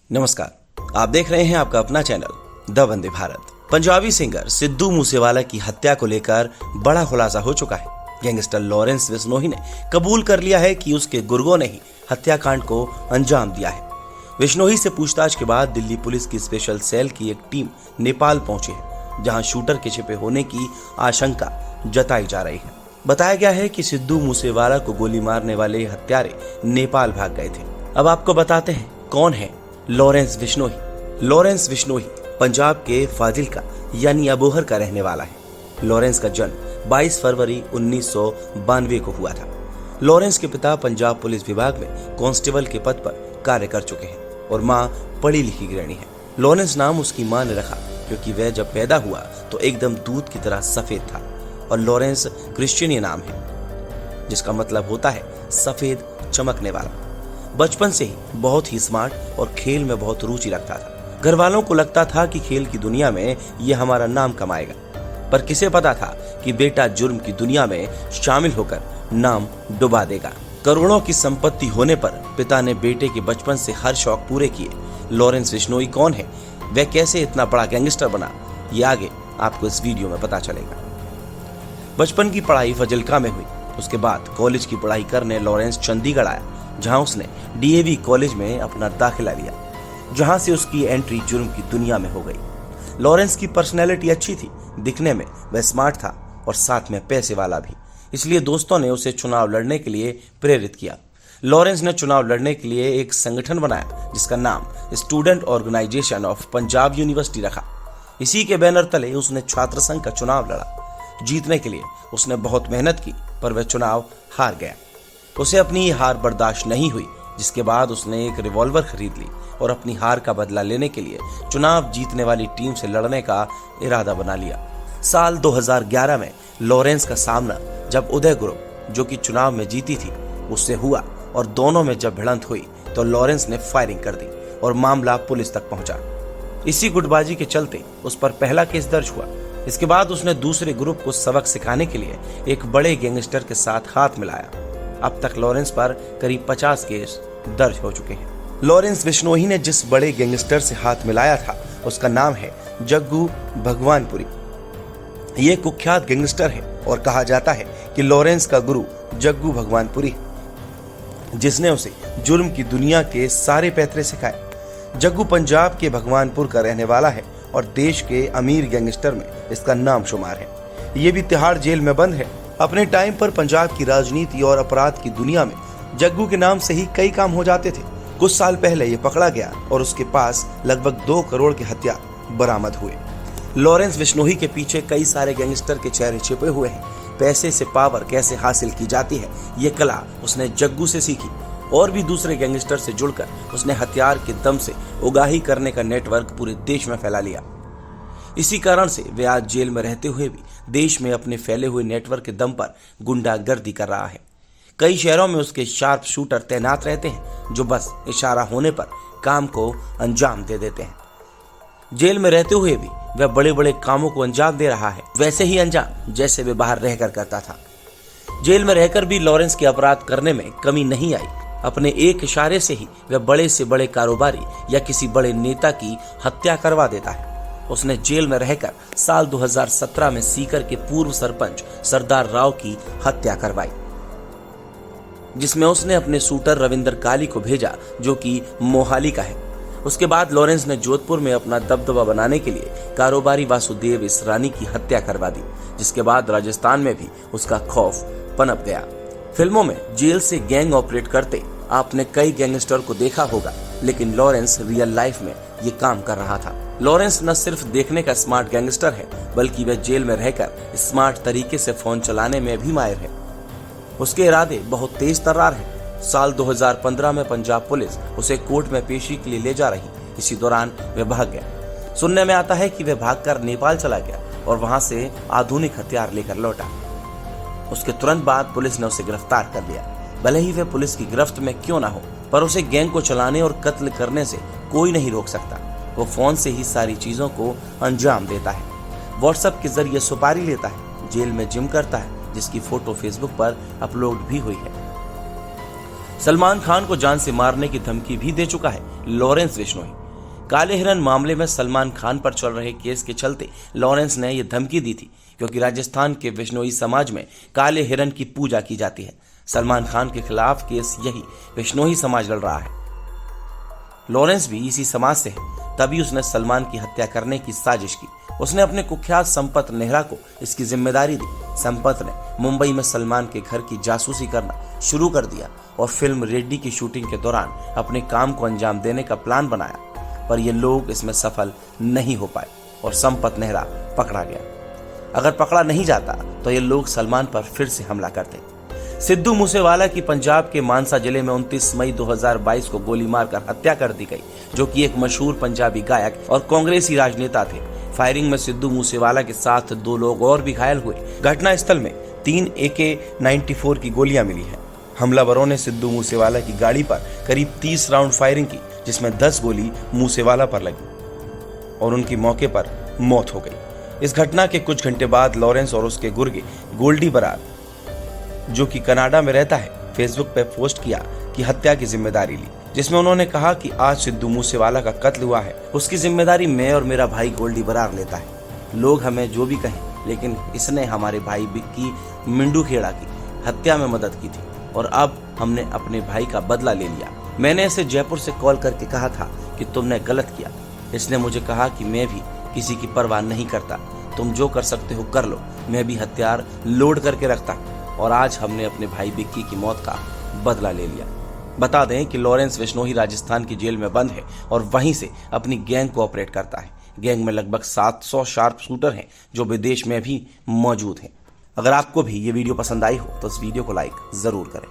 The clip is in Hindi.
नमस्कार, आप देख रहे हैं आपका अपना channel the Vande Bharat. Punjabi singer Sidhu Moosewala की हत्या को लेकर बड़ा खुलासा हो चुका है। गैंगस्टर लॉरेंस बिश्नोई ने कबूल कर लिया है कि उसके गुर्गों ने ही हत्याकांड को अंजाम दिया है। बिश्नोई से पूछताछ के बाद दिल्ली पुलिस की स्पेशल सेल की एक टीम नेपाल पहुंची है, जहां शूटर के छिपे होने की आशंका जताई जा रही है। बताया गया है कि सिद्धू मूसेवाला को गोली मारने वाले हत्यारे नेपाल भाग गए थे। अब आपको बताते हैं कौन है लॉरेंस बिश्नोई। लॉरेंस बिश्नोई पंजाब के फाजिल्का यानी अबोहर का रहने वाला है। लॉरेंस का जन्म 22 फरवरी 1992 को हुआ था। लॉरेंस के पिता पंजाब पुलिस विभाग में कांस्टेबल के पद पर कार्य कर चुके हैं और मां पढ़ी लिखी गृहिणी है। लॉरेंस नाम उसकी मां ने रखा क्योंकि वह जब पैदा हुआ तो एकदम दूध की तरह सफेद था और लॉरेंस क्रिश्चियन नाम है, जिसका मतलब होता है सफेद चमकने वाला। बचपन से ही बहुत ही स्मार्ट और खेल में बहुत रुचि रखता था। घर वालों को लगता था कि खेल की दुनिया में ये हमारा नाम कमाएगा, पर किसे पता था कि बेटा जुर्म की दुनिया में शामिल होकर नाम डुबा देगा। करोड़ों की संपत्ति होने पर पिता ने बेटे के बचपन से हर शौक पूरे किए। लॉरेंस बिश्नोई कौन है, वह कैसे इतना बड़ा गैंगस्टर बना, ये आगे आपको इस वीडियो में पता चलेगा। बचपन की पढ़ाई फजिल्का में हुई। उसके बाद कॉलेज की पढ़ाई करने लॉरेंस चंडीगढ़ आया, जहां उसने डीएवी कॉलेज में अपना दाखिला लिया, जहां से उसकी एंट्री जुर्म की दुनिया में हो गई। लॉरेंस की पर्सनैलिटी अच्छी थी, दिखने में वह स्मार्ट था और साथ में पैसे वाला भी, इसलिए दोस्तों ने उसे चुनाव लड़ने के लिए प्रेरित किया। लॉरेंस ने चुनाव लड़ने के लिए एक संगठन बनाया जिसका नाम student organisation of Punjab university रखा। इसी के बैनर तले उसने छात्र संघ का चुनाव लड़ा। जीतने के लिए उसने बहुत मेहनत की, पर वह चुनाव हार गया। उसे अपनी हार बर्दाश्त नहीं हुई, जिसके बाद उसने एक रिवॉल्वर खरीद ली और अपनी हार का बदला लेने के लिए चुनाव जीतने वाली टीम से लड़ने का इरादा बना लिया। साल 2011 में लॉरेंस का सामना जब उदय ग्रुप, जो कि चुनाव में जीती थी, उससे हुआ और दोनों में जब भिड़ंत हुई तो लॉरेंस ने फायरिंग कर दी और मामला पुलिस तक पहुंचा। इसी गुटबाजी के चलते उस पर पहला केस दर्ज हुआ। इसके बाद उसने दूसरे ग्रुप को सबक सिखाने के लिए एक बड़े गैंगस्टर के साथ हाथ मिलाया। अब तक लॉरेंस पर करीब 50 केस दर्ज हो चुके हैं। लॉरेंस बिश्नोई ने जिस बड़े गैंगस्टर से हाथ मिलाया था उसका नाम है जग्गू भगवानपुरी। ये कुख्यात गैंगस्टर है और कहा जाता है कि लॉरेंस का गुरु जग्गू भगवानपुरी है, जिसने उसे जुर्म की दुनिया के सारे पैतरे सिखाए। जग्गू पंजाब के भगवानपुर का रहने वाला है और देश के अमीर गैंगस्टर में इसका नाम शुमार है। ये भी तिहाड़ जेल में बंद है। अपने टाइम पर पंजाब की राजनीति और अपराध की दुनिया में जग्गू के नाम से ही कई काम हो जाते थे। कुछ साल पहले ये पकड़ा गया और उसके पास लगभग 2 करोड़ के हथियार बरामद हुए। लॉरेंस बिश्नोई के पीछे कई सारे गैंगस्टर के चेहरे छिपे हुए हैं। पैसे से पावर कैसे हासिल की जाती है, ये कला उसने जग्गू से सीखी और भी दूसरे गैंगस्टर से जुड़कर उसने हथियार के दम से उगाही करने का नेटवर्क पूरे देश में फैला लिया। इसी कारण से वे आज जेल में रहते हुए भी देश में अपने फैले हुए नेटवर्क के दम पर गुंडागर्दी कर रहा है। कई शहरों में उसके शार्प शूटर तैनात रहते हैं, जो बस इशारा होने पर काम को अंजाम दे देते हैं। जेल में रहते हुए भी वह बड़े बड़े कामों को अंजाम दे रहा है, वैसे ही अंजाम जैसे वे बाहर रहकर करता था। जेल में रहकर भी लॉरेंस के अपराध करने में कमी नहीं आई। अपने एक इशारे से ही वह बड़े से बड़े कारोबारी या किसी बड़े नेता की हत्या करवा देता है। उसने जेल में रहकर साल 2017 में सीकर के पूर्व सरपंच सरदार राव की हत्या करवाई, जिसमें उसने अपने शूटर रविंदर काली को भेजा, जो कि मोहाली का है। उसके बाद लॉरेंस ने जोधपुर में अपना दबदबा बनाने के लिए कारोबारी वासुदेव इसरानी की हत्या करवा दी, जिसके बाद राजस्थान में भी उसका खौफ पनप गया। फिल्मों में जेल से गैंग ऑपरेट करते आपने कई गैंगस्टर को देखा होगा, लेकिन लॉरेंस रियल लाइफ में ये काम कर रहा था। लॉरेंस न सिर्फ देखने का स्मार्ट गैंगस्टर है, बल्कि वह जेल में रहकर स्मार्ट तरीके से फोन चलाने में भी माहिर है। उसके इरादे बहुत तेज तर्रार हैं। साल 2015 में पंजाब पुलिस उसे कोर्ट में पेशी के लिए ले जा रही, इसी दौरान वह भाग गया। सुनने में आता है कि वह भागकर नेपाल चला गया और वहां से आधुनिक हथियार लेकर लौटा। उसके तुरंत बाद पुलिस ने उसे गिरफ्तार कर लिया। भले ही वह पुलिस की गिरफ्त में क्यों ना हो, पर उसे गैंग को चलाने और कत्ल करने से कोई नहीं रोक सकता। वो फोन से ही सारी चीजों को अंजाम देता है, व्हाट्सएप के जरिए सुपारी लेता है, जेल में जिम करता है, जिसकी फोटो फेसबुक पर अपलोड भी हुई है। सलमान खान को जान से मारने की धमकी भी दे चुका है लॉरेंस बिश्नोई। काले हिरन मामले में सलमान खान पर चल रहे केस के चलते लॉरेंस ने यह धमकी दी थी, क्योंकि राजस्थान के बिश्नोई समाज में काले हिरन की पूजा की जाती है। सलमान खान के खिलाफ केस यही बिश्नोई समाज लड़ रहा है। लॉरेंस भी इसी समाज से है, तभी उसने सलमान की हत्या करने की साजिश की। उसने अपने कुख्यात संपत नेहरा को इसकी जिम्मेदारी दी। संपत ने मुंबई में सलमान के घर की जासूसी करना शुरू कर दिया और फिल्म रेड्डी की शूटिंग के दौरान अपने काम को अंजाम देने का प्लान बनाया, पर ये लोग इसमें सफल नहीं हो पाए और संपत नेहरा पकड़ा गया। अगर पकड़ा नहीं जाता तो ये लोग सलमान पर फिर से हमला करते। सिद्धू मूसेवाला की पंजाब के मानसा जिले में 29 मई 2022 को गोली मारकर हत्या कर दी गई, जो कि एक मशहूर पंजाबी गायक और कांग्रेसी राजनेता थे। फायरिंग में सिद्धू मूसेवाला के साथ 2 लोग और भी घायल हुए। घटनास्थल में 3 AK-94 की गोलियां मिली हैं। हमलावरों ने सिद्धू मूसेवाला की गाड़ी पर करीब 30 राउंड फायरिंग की, जिसमें 10 गोली मूसेवाला पर लगी और उनकी मौके पर मौत हो गई। इस घटना के कुछ घंटे बाद लॉरेंस और उसके गुर्गे गोल्डी बरार, जो कि कनाडा में रहता है, फेसबुक पर पोस्ट किया कि हत्या की जिम्मेदारी ली, जिसमें उन्होंने कहा कि आज सिद्धू मूसेवाला का कत्ल हुआ है, उसकी जिम्मेदारी मैं और मेरा भाई गोल्डी बरार लेता है। लोग हमें जो भी कहें, लेकिन इसने हमारे भाई बिक्की मिंडू खेड़ा की हत्या में मदद की थी और अब हमने अपने भाई का बदला ले लिया। मैंने इसे जयपुर से कॉल करके कहा था कि तुमने गलत किया। इसने मुझे कहा कि मैं भी किसी की परवाह नहीं करता, तुम जो कर सकते हो कर लो। मैं भी हथियार लोड करके रखता और आज हमने अपने भाई बिक्की की मौत का बदला ले लिया। बता दें कि लॉरेंस बिश्नोई राजस्थान की जेल में बंद है और वहीं से अपनी गैंग को ऑपरेट करता है। गैंग में लगभग 700 शार्प शूटर हैं, जो विदेश में भी मौजूद हैं। अगर आपको भी ये वीडियो पसंद आई हो तो इस वीडियो को लाइक जरूर करें।